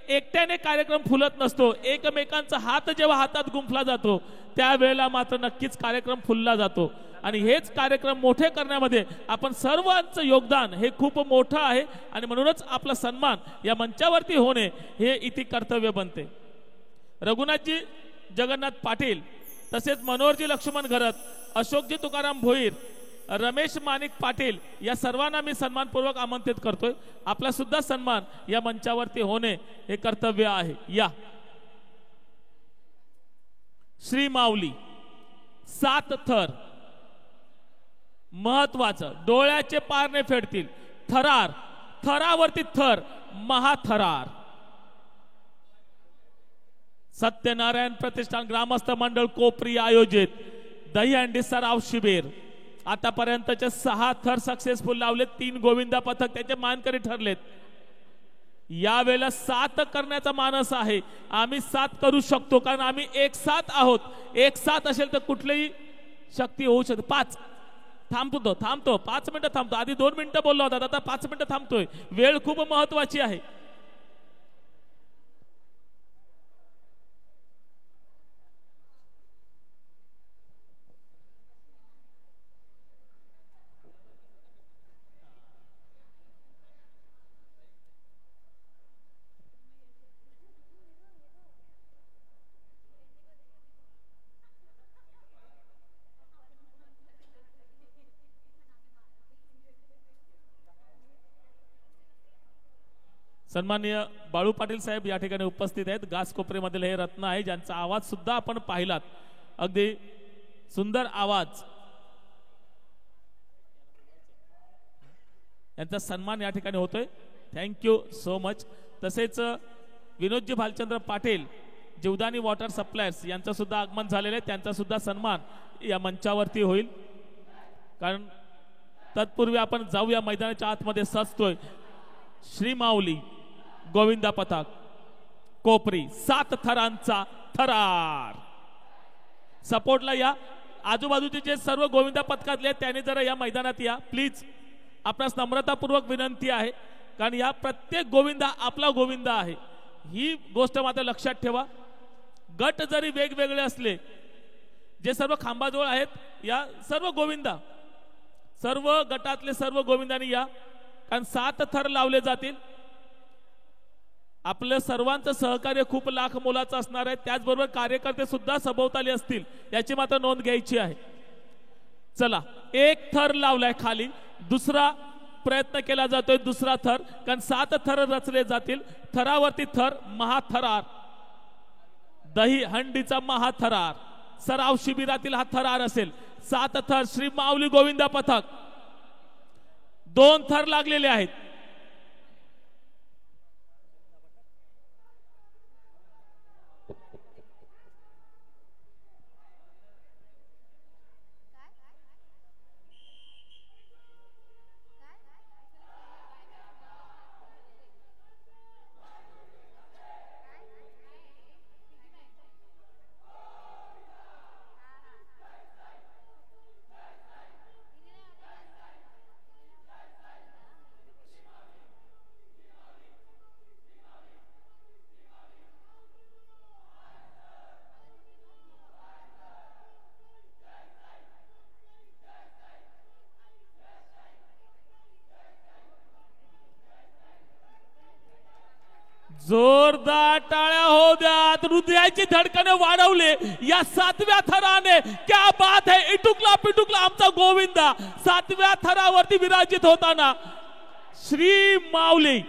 एकट्याने कार्यक्रम फुलत नसतो, एकमेकांचा हात जेव्हा हातात गुंफला जातो त्यावेळेला मात्र नक्कीच कार्यक्रम फुलला जातो. आणि हेच कार्यक्रम मोठे करण्यामध्ये आपण सर्वांचं योगदान हे खूप मोठं आहे आणि म्हणूनच आपला सन्मान या मंचावरती होणे हे इथे कर्तव्य बनते. रघुनाथजी जगन्नाथ पाटील, तसेच मनोहरजी लक्ष्मण घरत, अशोकजी तुकाराम भोईर, रमेश माणिक पाटील या सर्वांना मी सन्मानपूर्वक आमंत्रित करतोय. आपला सुद्धा सन्मान या मंचावरती होणे हे कर्तव्य आहे. या श्री माऊली 7 थर, महत्वाचं, डोळ्याचे पारणे फेडतील. थरार, थरावरती थर, महाथरार. सत्यनारायण प्रतिष्ठान ग्रामस्थ मंडळ कोपरी आयोजित दहीहंडी सराव शिबिर. आतापर्यंतचे 6 थर सक्सेसफुल लावलेत. 3 गोविंदा पथक त्याचे मानकरी ठरलेत. यावेळेला 7 करण्याचा मानस आहे. आम्ही 7 करू शकतो कारण आम्ही एक साथ आहोत. एक साथ असेल तर कुठलीही शक्ती होऊ शकते. 5 थांबतो 5 मिनिटं थांबतो. आधी 2 मिनिटं बोलला होता, आता 5 मिनिटं थांबतोय. वेळ खूप महत्वाची आहे. सन्माननीय बाळू पाटील साहेब या ठिकाणी उपस्थित आहेत. घासकोपरीमधील हे रत्न आहे ज्यांचा आवाज सुद्धा आपण पाहिलात. अगदी सुंदर आवाज, यांचा सन्मान या ठिकाणी होतोय. Thank you so much. तसेच विनोदजी भालचंद्र पाटील, जीवदानी वॉटर सप्लायर्स यांचं सुद्धा आगमन झालेलं आहे. त्यांचा सुद्धा सन्मान या मंचावरती होईल. कारण तत्पूर्वी आपण जाऊया मैदानाच्या आतमध्ये. सजतोय श्री माऊली गोविंदा पथक कोपरी, 7 थरांचा थरार. सपोर्टला या. आजूबाजूचे जे सर्व गोविंदा पथकातले आहेत त्यांनी जरा या मैदानात या प्लीज. आपणास नम्रतापूर्वक विनंती आहे कारण या प्रत्येक गोविंदा आपला गोविंदा आहे. ही गोष्ट मात्र लक्षात ठेवा. गट जरी वेगवेगळे असले, जे सर्व खांबाजवळ आहेत या सर्व गोविंदा, सर्व गटातले सर्व गोविंदांनी या. कारण 7 थर लावले जातील. आपलं सर्वांचं सहकार्य खूप लाख मोलाचं असणार आहे. त्याचबरोबर कार्यकर्ते सुद्धा सभोवताली असतील याची मात्र नोंद घ्यायची आहे. चला, 1 थर लावलाय खाली, दुसरा प्रयत्न केला जातोय, दुसरा थर. कारण 7 थर रचले जातील. थरावरती थर, महाथरार, दही हंडीचा महाथरार. सराव शिबिरातील हा थरार असेल. 7 थर श्री माऊली गोविंदा पथक. 2 थर लागलेले आहेत. जोरदार टाळ्या हो द्या. हृदयाची धडकने वाढवले या 7व्या थराने. क्या बात है. इटुकला पिटुकला आमचा गोविंदा 7व्या थरावरती विराजित होताना श्री माऊली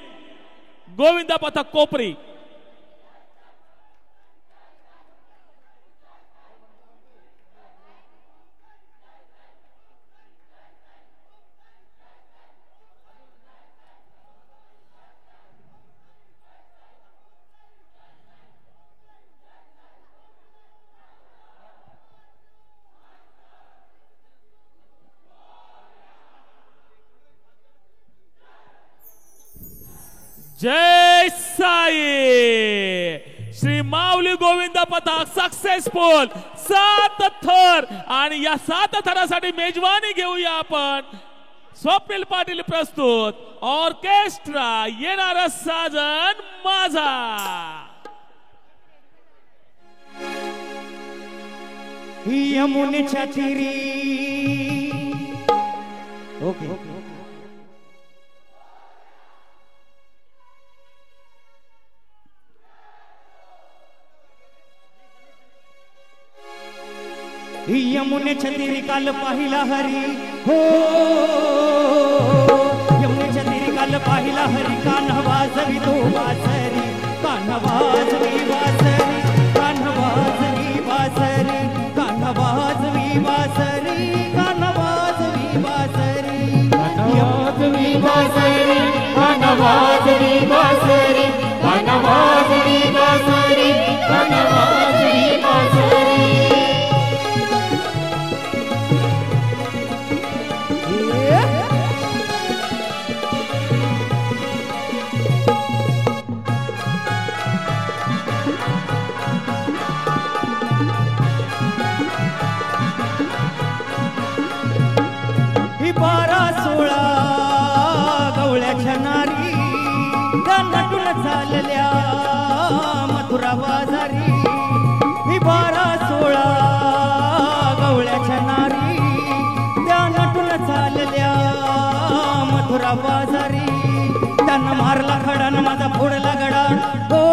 गोविंदा पथक कोपरी. जय साई. श्री माऊली गोविंदा पथक सक्सेसफुल. 7 थर आणि या 7 थरासाठी मेजवानी घेऊया आपण स्वप्नील पाटील प्रस्तुत ऑर्केस्ट्रा येणारा साजन माझा. यमुनेच्या तीरी ओके यमुनेच्या तीरी काल पाहिला हरी हो यमुनेच्या तीरी काल पाहिला हरी कान्हा वाजवी तो वासरी कान्हा वाजवी वासरी कान्हा वाजवी वासरी कान्हा वाजवी वासरी कान्हा वाजवी वासरी वाजवी वासरी कान्हा वाजवी वासरी कान्हा वाजवी वासरी कान्हा वाजवी वासरी. बारा सोळा गवळ्याच्या नारी नटून चालल्या मथुरा बाजारी. ही 12-16 गवळ्याच्या नारी त्या नटून चालल्या मथुरा बाजारी. त्यांना मारला खडान माझा फोडला गडा हो